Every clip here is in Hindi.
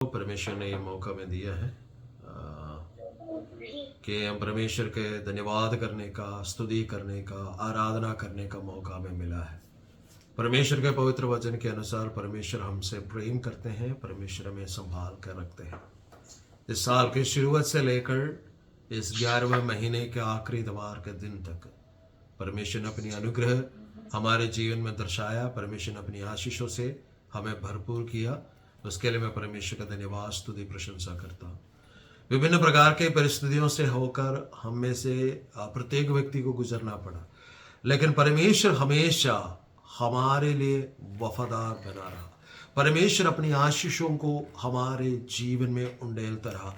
परमेश्वर ने ये मौका में दिया है कि हम परमेश्वर के धन्यवाद करने का, स्तुति करने का, आराधना करने का मौका हमें मिला है। परमेश्वर के पवित्र वचन के अनुसार परमेश्वर हमसे प्रेम करते हैं, परमेश्वर हमें संभाल कर रखते हैं। इस साल की शुरुआत से लेकर इस 11वें महीने के आखिरी इतवार के दिन तक परमेश्वर ने अपनी अनुग्रह हमारे जीवन में दर्शाया। परमेश्वर ने अपनी आशीषों से हमें भरपूर किया। उसके लिए मैं परमेश्वर का धन्यवाद, स्तुति, प्रशंसा करता हूँ। विभिन्न प्रकार के परिस्थितियों से होकर हम में से प्रत्येक व्यक्ति को गुजरना पड़ा, लेकिन परमेश्वर हमेशा हमारे लिए वफादार बना रहा। परमेश्वर अपनी आशीषों को हमारे जीवन में उंडेलता रहा।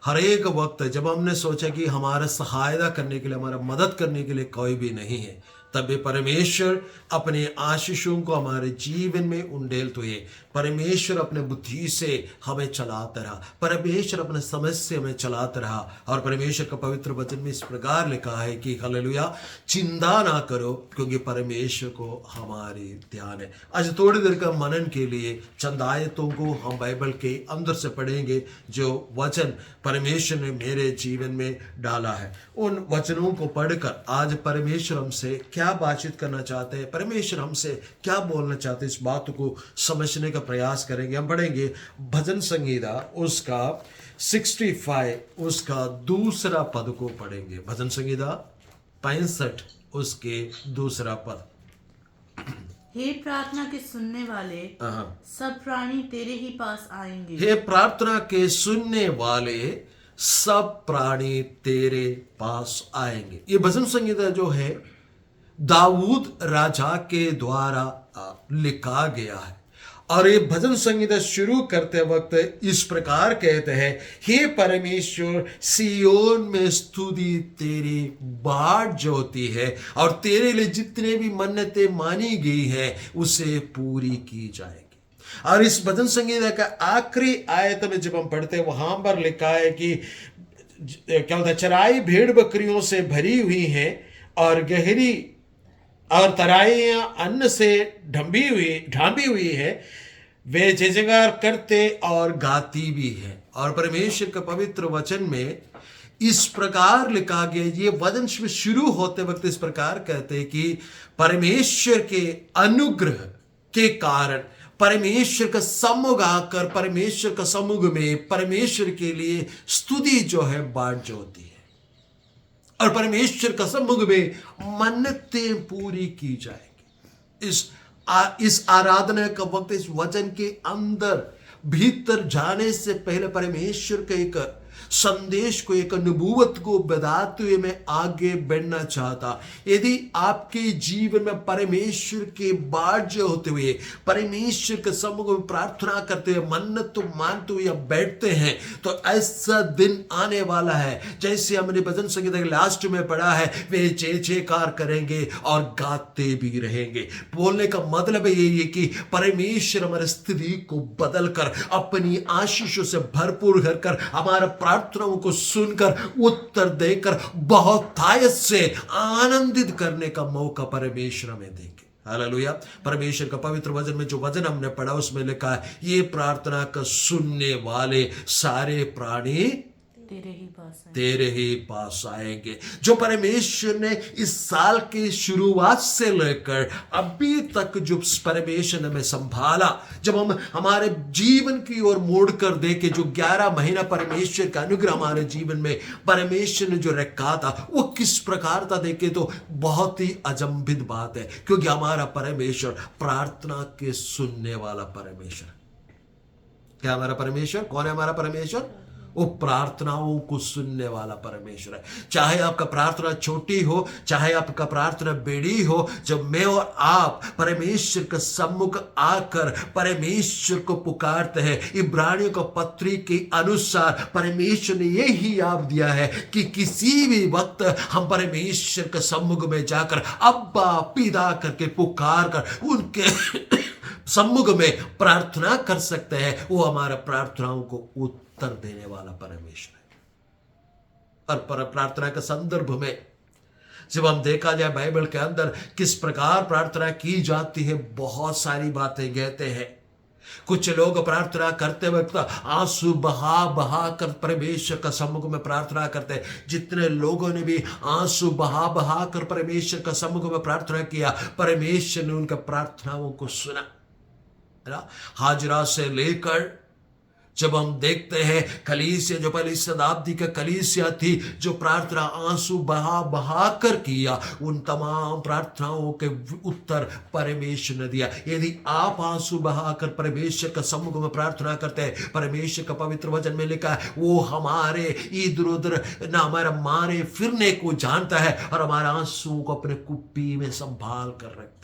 हर एक वक्त जब हमने सोचा कि हमारा सहायता करने के लिए, हमारा मदद करने के लिए कोई भी नहीं है, तब भी परमेश्वर अपने आशीषों को हमारे जीवन में उंडेलते हुए परमेश्वर अपने बुद्धि से हमें चलाता रहा। परमेश्वर अपने समझ से हमें चलाता रहा। और परमेश्वर का पवित्र वचन में इस प्रकार लिखा है कि हालेलुया, चिंता ना करो क्योंकि परमेश्वर को हमारी ध्यान है। आज थोड़ी देर का मनन के लिए चंद आयतों को हम बाइबल के अंदर से पढ़ेंगे जो वचन परमेश्वर ने मेरे जीवन में डाला है। उन वचनों को पढ़कर आज परमेश्वर हमसे क्या बातचीत करना चाहते हैं, परमेश्वर हमसे क्या बोलना चाहते हैं, इस बात को समझने का प्रयास करेंगे। हम पढ़ेंगे भजन संगीता उसका 65 उसका दूसरा पद को पढ़ेंगे। भजन संगीता 65 उसके दूसरा पद। हे प्रार्थना के सुनने वाले सब प्राणी तेरे ही पास आएंगे। हे प्रार्थना के सुनने वाले सब प्राणी तेरे पास आएंगे। ये भजन संगीता जो है दाऊद राजा के द्वारा लिखा गया है। और ये भजन संगीता शुरू करते वक्त इस प्रकार कहते हैं, हे परमेश्वर सियोन में स्तुति तेरी बाट जो होती है और तेरे लिए जितने भी मन्नतें मानी गई है उसे पूरी की जाएगी। और इस भजन संगीता का आखिरी आयत में जब हम पढ़ते हैं वहां पर लिखा है कि क्या होता है, चराई भेड़ बकरियों से भरी हुई है और गहरी और तराइयां अन्न से ढांबी हुई है। वे जयजयकार करते और गाती भी है। और परमेश्वर का पवित्र वचन में इस प्रकार लिखा गया, ये वचन शुरू होते वक्त इस प्रकार कहते हैं कि परमेश्वर के अनुग्रह के कारण परमेश्वर का सम्मुख आकर परमेश्वर का सम्मुख में परमेश्वर के लिए स्तुति जो है बाट जो होती है और परमेश्वर का सम्मुख में मन्नतें पूरी की जाएगी। इस आराधना का वक्त, इस वचन के अंदर भीतर जाने से पहले परमेश्वर के एक संदेश को, एक नबूवत को बताते हुए मैं आगे बढ़ना चाहता। यदि आपके जीवन में परमेश्वर के बाट जो होते हुए परमेश्वर के सम्मुख में प्रार्थना करते हुए मन्नत तो मानते हुए आप बैठते हैं, तो ऐसा दिन आने वाला है जैसे हमने भजन संगीता के लास्ट में पढ़ा है, वे जय जयकार करेंगे और गाते भी रहेंगे। बोलने का मतलब यही है कि परमेश्वर हमारी स्थिति को बदलकर अपनी आशीषों से भरपूर कर हमारा प्रार्थनाओं को सुनकर उत्तर देकर बहुतायत से आनंदित करने का मौका परमेश्वर हमें देंगे। हालेलुया। परमेश्वर का पवित्र वचन में जो वचन हमने पढ़ा उसमें लिखा है, ये प्रार्थना का सुनने वाले सारे प्राणी तेरे ही पास आएंगे। जो परमेश्वर ने इस साल की शुरुआत से लेकर अभी तक जो परमेश्वर ने हमें संभाला, जब हम हमारे जीवन की ओर मोड़ कर देखे, जो 11 महीना परमेश्वर का अनुग्रह हमारे जीवन में परमेश्वर ने जो रखा था वो किस प्रकार था देखे तो बहुत ही अचंभित बात है, क्योंकि हमारा परमेश्वर प्रार्थना के सुनने वाला परमेश्वर। क्या हमारा परमेश्वर कौन है? हमारा परमेश्वर वो प्रार्थनाओं को सुनने वाला परमेश्वर है। चाहे आपका प्रार्थना छोटी हो, चाहे आपका प्रार्थना बड़ी हो, जब मैं और आप परमेश्वर के सम्मुख आकर परमेश्वर को पुकारते हैं, इब्रानियों का पत्री के अनुसार परमेश्वर ने यही याद दिया है कि किसी भी वक्त हम परमेश्वर के सम्मुख में जाकर अब्बा पिता करके पुकार कर उनके सम्मुख में प्रार्थना कर सकते हैं। वो हमारा प्रार्थनाओं को उत्तर देने वाला परमेश्वर है। और प्रार्थना के संदर्भ में जब हम देखा जाए बाइबल के अंदर किस प्रकार प्रार्थना की जाती है, बहुत सारी बातें कहते हैं। कुछ लोग प्रार्थना करते वक्त आंसू बहा बहा कर परमेश्वर का सम्मुख में प्रार्थना करते हैं। जितने लोगों ने भी आंसू बहा बहा कर परमेश्वर का सम्मुख में प्रार्थना किया, परमेश्वर ने उनका प्रार्थनाओं को सुना, है ना। हाजरा से लेकर जब हम देखते हैं कलीसिया, जो पहली शताब्दी का कलीसिया थी, जो प्रार्थना आंसू बहा बहा कर किया, उन तमाम प्रार्थनाओं के उत्तर परमेश्वर ने दिया। यदि आप आंसू बहा कर परमेश्वर का सम्मुख में प्रार्थना करते हैं, परमेश्वर का पवित्र वचन में लिखा है वो हमारे इधर उधर ना हमारा मारे फिरने को जानता है और हमारे आंसुओं को अपने कुप्पी में संभाल कर रखता है।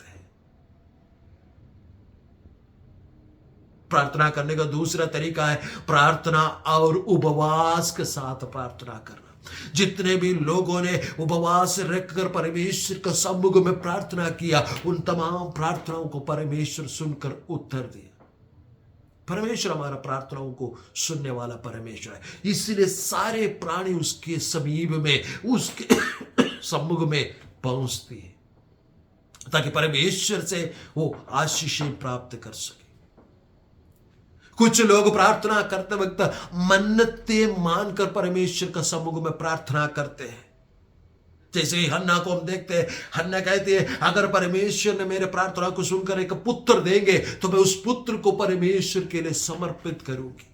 प्रार्थना करने का दूसरा तरीका है प्रार्थना और उपवास के साथ प्रार्थना करना। जितने भी लोगों ने उपवास रखकर परमेश्वर के सम्मुख में प्रार्थना किया, उन तमाम प्रार्थनाओं को परमेश्वर सुनकर उत्तर दिया। परमेश्वर हमारा प्रार्थनाओं को सुनने वाला परमेश्वर है, इसलिए सारे प्राणी उसके समीप में, उसके सम्मुख में पहुंचती है ताकि परमेश्वर से वो आशीषें प्राप्त कर सके। कुछ लोग प्रार्थना करते वक्त मन्नतें मानकर परमेश्वर का सम्मुख में प्रार्थना करते हैं। जैसे ही हन्ना को हम देखते हैं, हन्ना कहती है अगर परमेश्वर ने मेरे प्रार्थना को सुनकर एक पुत्र देंगे तो मैं उस पुत्र को परमेश्वर के लिए समर्पित करूंगी।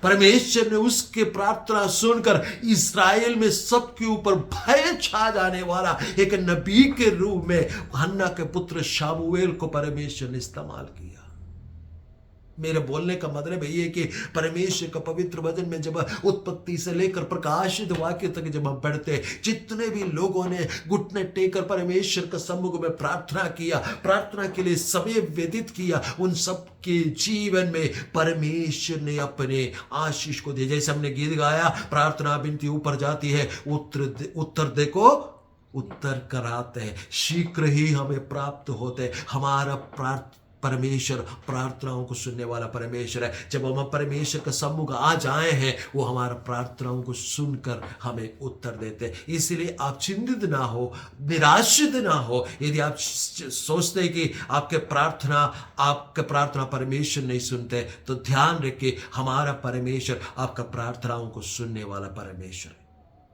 परमेश्वर ने उसके प्रार्थना सुनकर इस्राएल में सबके ऊपर भय छा जाने वाला एक नबी के रूप में हन्ना के पुत्र शामुएल को परमेश्वर ने इस्तेमाल किया। मेरे बोलने का मतलब यही है कि परमेश्वर का पवित्र वचन में जब उत्पत्ति से लेकर प्रकाशित वाक्य तक जब हम पढ़ते, जितने भी लोगों ने घुटने टेकर परमेश्वर का सम्मुख में प्रार्थना किया, प्रार्थना के लिए समय व्यतीत किया, उन सब के जीवन में परमेश्वर ने अपने आशीष को दिया। जैसे हमने गीत गाया, प्रार्थना बिनती ऊपर जाती है, उत्तर देखो उत्तर कराते हैं, शीघ्र ही हमें प्राप्त होते। हमारा परमेश्वर प्रार्थनाओं को सुनने वाला परमेश्वर है। जब हम परमेश्वर का सम्मुख आ जाए हैं, वो हमारा प्रार्थनाओं को सुनकर हमें उत्तर देते हैं। इसलिए आप चिंतित ना हो, निराशित ना हो। यदि आप सोचते हैं कि आपके प्रार्थना परमेश्वर नहीं सुनते, तो ध्यान रखिए हमारा परमेश्वर आपका प्रार्थनाओं को सुनने वाला परमेश्वर है।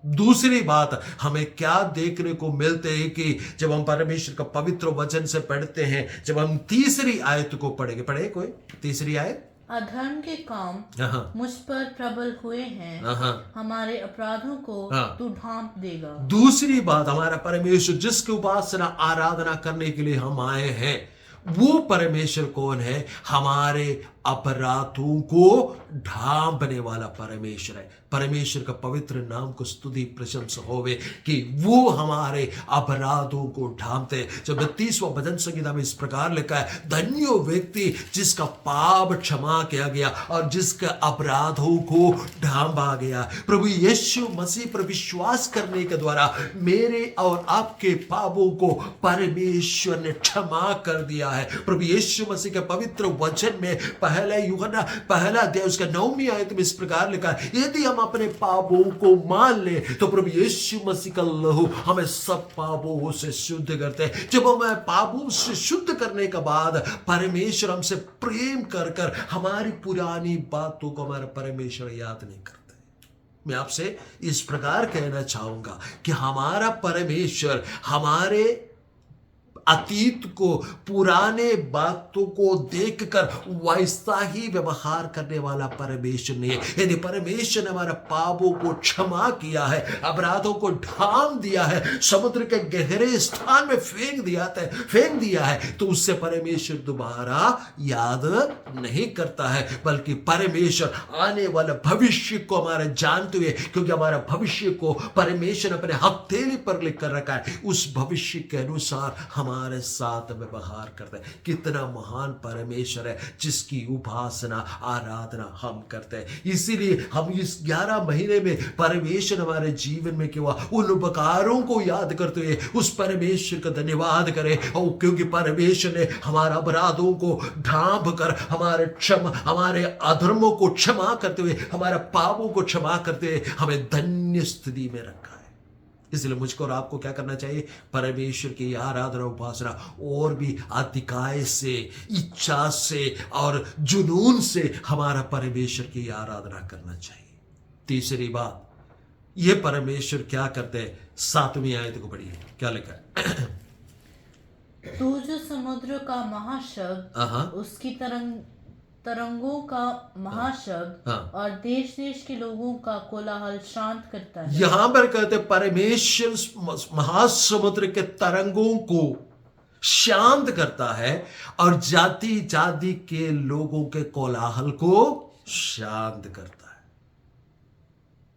दूसरी बात हमें क्या देखने को मिलते हैं कि जब हम परमेश्वर का पवित्र वचन से पढ़ते हैं, जब हम तीसरी आयत को पढ़े कोई तीसरी आयत, अधर्म के काम मुझ पर प्रबल हुए हैं, हमारे अपराधों को तू ढांप देगा। दूसरी बात, हमारा परमेश्वर जिसकी उपासना आराधना करने के लिए हम आए हैं, वो परमेश्वर कौन है? हमारे अपराधों को ढांपने वाला परमेश्वर है। परमेश्वर का पवित्र नाम को स्तुति प्रशंसा होवे कि वो हमारे अपराधों को ढांपते। जब 32वां भजन संहिता में इस प्रकार लिखा है, धन्य व्यक्ति जिसका पाप क्षमा किया गया और जिसके अपराधों को ढांपा गया। प्रभु यीशु मसीह पर विश्वास करने के द्वारा मेरे और आपके पापों को परमेश्वर ने क्षमा कर दिया है। प्रभु यीशु मसीह के पवित्र वचन में पहला यूहन्ना पहला अध्याय उसका 9वीं आयत में इस प्रकार लिखा है, यदि हम अपने पापों को मान ले तो प्रभु यीशु मसीह का लहू हमें सब पापों से शुद्ध करते हैं। जब हमें पापों से शुद्ध करने के बाद परमेश्वर हमसे प्रेम कर कर हमारी पुरानी बातों को हमारा परमेश्वर याद नहीं करते। मैं आपसे इस प्रकार कहना चाहूंगा कि हमारा परमेश्वर हमारे अतीत को, पुराने बातों को देखकर वैसा ही व्यवहार करने वाला परमेश्वर नहीं है। यदि परमेश्वर ने हमारे पापों को क्षमा किया है, अपराधों को ढांप दिया है, समुद्र के गहरे स्थान में फेंक दिया है, तो उससे परमेश्वर दोबारा याद नहीं करता है, बल्कि परमेश्वर आने वाला भविष्य को हमारे जानते हुए, क्योंकि हमारा भविष्य को परमेश्वर अपने हथेली पर लिख कर रखा है, उस भविष्य के अनुसार हमारे साथ व्यवहार करता है। कितना महान परमेश्वर है जिसकी उपासना आराधना हम करते हैं। इसीलिए हम इस 11 महीने में परमेश्वर हमारे जीवन में किया उन उपकारों को याद करते हुए उस परमेश्वर का धन्यवाद करें, और क्योंकि परमेश्वर ने हमारे अपराधों को ढांप कर हमारे अधर्मों को क्षमा करते हुए, हमारे पापों को क्षमा करते हुए हमें धन्य स्थिति में रखा है। इसलिए मुझको और आपको क्या करना चाहिए? परमेश्वर की आराधना उपासना और भी अधिकाय से, इच्छा से और जुनून से हमारा परमेश्वर की आराधना करना चाहिए। तीसरी बात, ये परमेश्वर क्या करते हैं? 7वीं आयत को पढ़िए, क्या लिखा है? तू जो समुद्र का महाशब्द, उसकी तरंगों का महाशब्द और देश देश के लोगों का कोलाहल शांत करता है। यहां पर कहते परमेश्वर महासमुद्र के तरंगों को शांत करता है और जाति जाति के लोगों के कोलाहल को शांत करता है।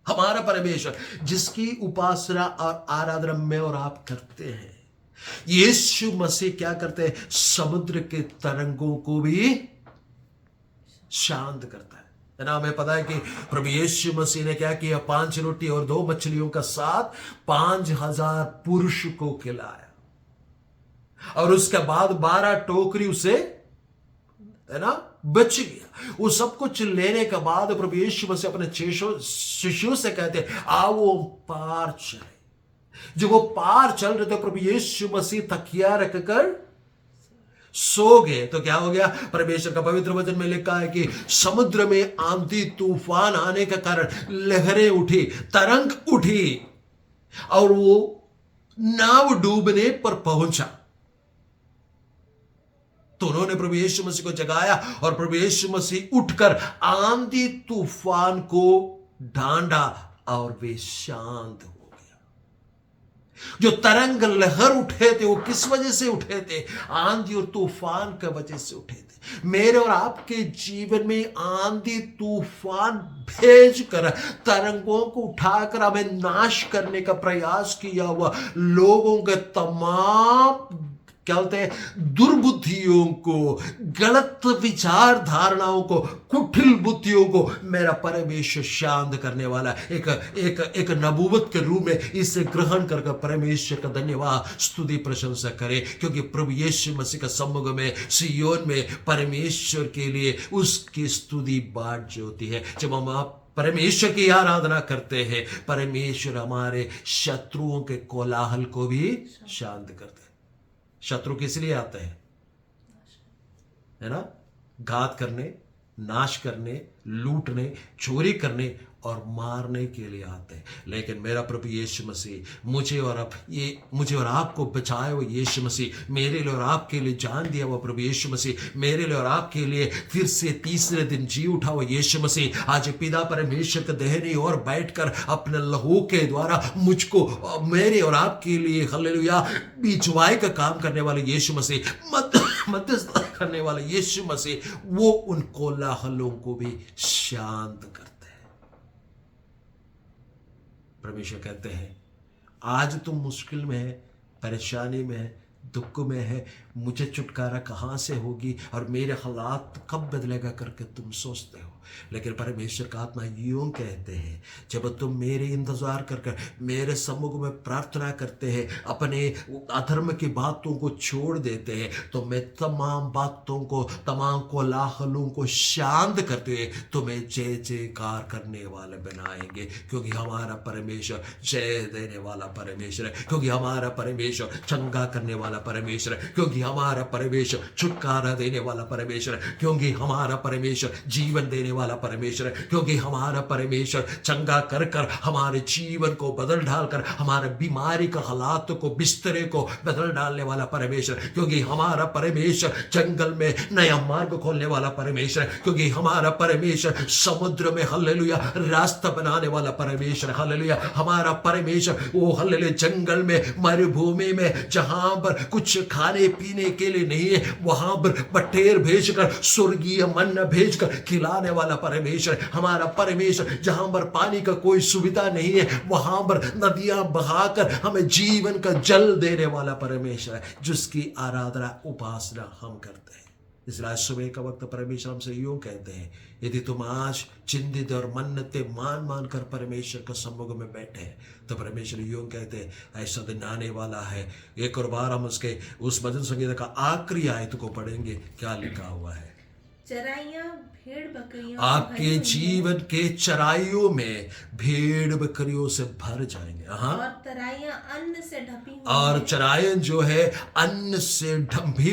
हमारा परमेश्वर जिसकी उपासना और आराधना में और आप करते हैं, यीशु मसीह क्या करते हैं? समुद्र के तरंगों को भी शांत करता है ना। हमें पता है कि प्रभु यीशु मसीह ने क्या किया? 5 रोटी और 2 मछलियों का साथ 5000 पुरुष को खिलाया और उसके बाद 12 टोकरी उसे, है ना, बच गया। वो सब कुछ लेने के बाद प्रभु यीशु मसीह अपने शिष्यों से कहते, आओ पार चले। जब वो पार चल रहे थे, प्रभु यीशु मसीह तकिया रखकर सो गए। तो क्या हो गया? परमेश्वर का पवित्र वचन में लिखा है कि समुद्र में आंधी तूफान आने के कारण लहरें उठी, तरंग उठी और वो नाव डूबने पर पहुंचा। तो उन्होंने प्रभु यीशु मसीह को जगाया और प्रभु यीशु मसीह उठकर आंधी तूफान को ढांढा और वे शांत हो। जो तरंग लहर उठे थे वो किस वजह से उठे थे? आंधी और तूफान की वजह से उठे थे। मेरे और आपके जीवन में आंधी तूफान भेजकर तरंगों को उठाकर हमें नाश करने का प्रयास किया हुआ लोगों के तमाम क्या बोलते हैं, दुर्बुद्धियों को, गलत विचार धारणाओं को, कुटिल बुद्धियों को मेरा परमेश्वर शांत करने वाला एक नबूवत के रूप में इसे ग्रहण करके परमेश्वर का धन्यवाद, स्तुति, प्रशंसा करें। क्योंकि प्रभु यीशु मसीह का सम्मुख में, सियोन में परमेश्वर के लिए उसकी स्तुति बाट जो होती है। जब हम आप परमेश्वर की आराधना करते हैं, परमेश्वर हमारे शत्रुओं के कोलाहल को भी शांत करते हैं। शत्रु किस लिए आते हैं? है ना? घात करने, नाश करने, लूटने, चोरी करने और मारने के लिए आते हैं। लेकिन मेरा प्रभु यीशु मसीह मुझे और आपको बचाए हुए यीशु मसीह, मेरे लिए और आपके लिए जान दिया हुआ प्रभु यीशु मसीह, मेरे लिए और आपके लिए फिर से तीसरे दिन जी उठा हुआ यीशु मसीह, आज पिता परमेश्वर के दाहिनी ओर बैठकर अपने लहू के द्वारा मुझको, मेरे और आपके लिए हालेलुया बीचवाई का काम करने वाले यीशु मसीह, मध्यस्थ करने वाले यीशु मसीह, वो उन कोलाहलों को भी शांत करते हैं। परमेश्वर कहते हैं, आज तुम मुश्किल में है, परेशानी में है, दुख में है, मुझे छुटकारा कहाँ से होगी और मेरे हालात कब बदलेगा करके तुम सोचते हो। लेकिन परमेश्वर का आत्मा यूं कहते हैं, जब तुम मेरे इंतजार कर मेरे सम्मुख में प्रार्थना करते हैं, अपने अधर्म की बातों को छोड़ देते हैं, तो मैं तमाम बातों को, तमाम कोलाहलों को शांत करते हुए तुम्हें जय जयकार करने वाले बनाएंगे। क्योंकि हमारा परमेश्वर जय देने वाला परमेश्वर है, क्योंकि हमारा परमेश्वर चंगा करने वाला परमेश्वर है, क्योंकि हमारा परमेश्वर छुटकारा देने वाला परमेश्वर है, क्योंकि हमारा परमेश्वर जीवन देने वाला परमेश्वर है, क्योंकि हमारा परमेश्वर चंगा कर कर हमारे जीवन को बदल डालकर हमारे बीमारी का हालात को, बिस्तरे को बदल डालने वाला परमेश्वर, क्योंकि हमारा परमेश्वर जंगल में नया मार्ग खोलने वाला परमेश्वर, क्योंकि हमारा परमेश्वर समुद्र में हालेलुया रास्ता बनाने वाला परमेश्वर, हालेलुया हमारा परमेश्वर वो हालेलुया जंगल में, मरुभूमि में, जहां पर कुछ खाने पीने के लिए नहीं है, वहां पर बटेर भेजकर, स्वर्गीय मन्ना भेजकर खिलाने वाला परमेश्वर, हमारा परमेश्वर जहां पर पानी का कोई सुविधा नहीं है, वहां पर नदियां बहाकर हमें जीवन का जल देने वाला परमेश्वर है, जिसकी आराधना उपासना हम करते हैं। इसलिए आज सुबह का वक्त परमेश्वर हमसे यूं कहते हैं, यदि तुम आज चिंतित और मन्नतें मान कर परमेश्वर का सम्मुख में बैठे हैं, तो परमेश्वर यूं कहते हैं, ऐसा दिन आने वाला है। एक और बार हम उसके उस भजन संगीत का आखिरी आयत को पढ़ेंगे, क्या लिखा हुआ है। चराइयाँ भेड़ बकरियों से आपके भरी हुई हैं, जीवन के चराइयों में भेड़ बकरियों से भर जाएंगे। हाँ, और तराइयाँ अन्न से ढपी हुई और हैं। चराइयां जो है अन्न से ढांभी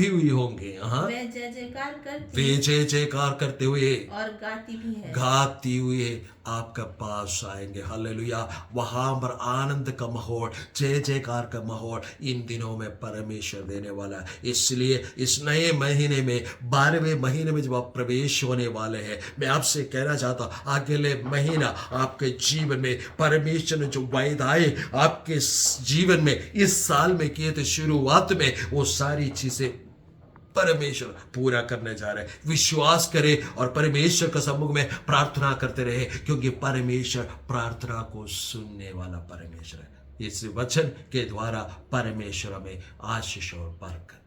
हुई होंगी। हाँ, वे जय जयकार करती वे जय जयकार करते हुए और गाती भी है। गाती हुए आपका पास आएंगे। हालेलुया। वहां पर आनंद का माहौल, जय जयकार का माहौल इन दिनों में परमेश्वर देने वाला है। इसलिए इस नए महीने में, 12वें महीने में जब आप प्रवेश होने वाले हैं, मैं आपसे कहना चाहता हूं अगले महीना आपके जीवन में परमेश्वर ने जो वायदाएं आपके जीवन में इस साल में किए थे शुरुआत में, वो सारी चीजें परमेश्वर पूरा करने जा रहे हैं। विश्वास करें और परमेश्वर के सम्मुख में प्रार्थना करते रहे, क्योंकि परमेश्वर प्रार्थना को सुनने वाला परमेश्वर है। इस वचन के द्वारा परमेश्वर हमें आशीष और बरकत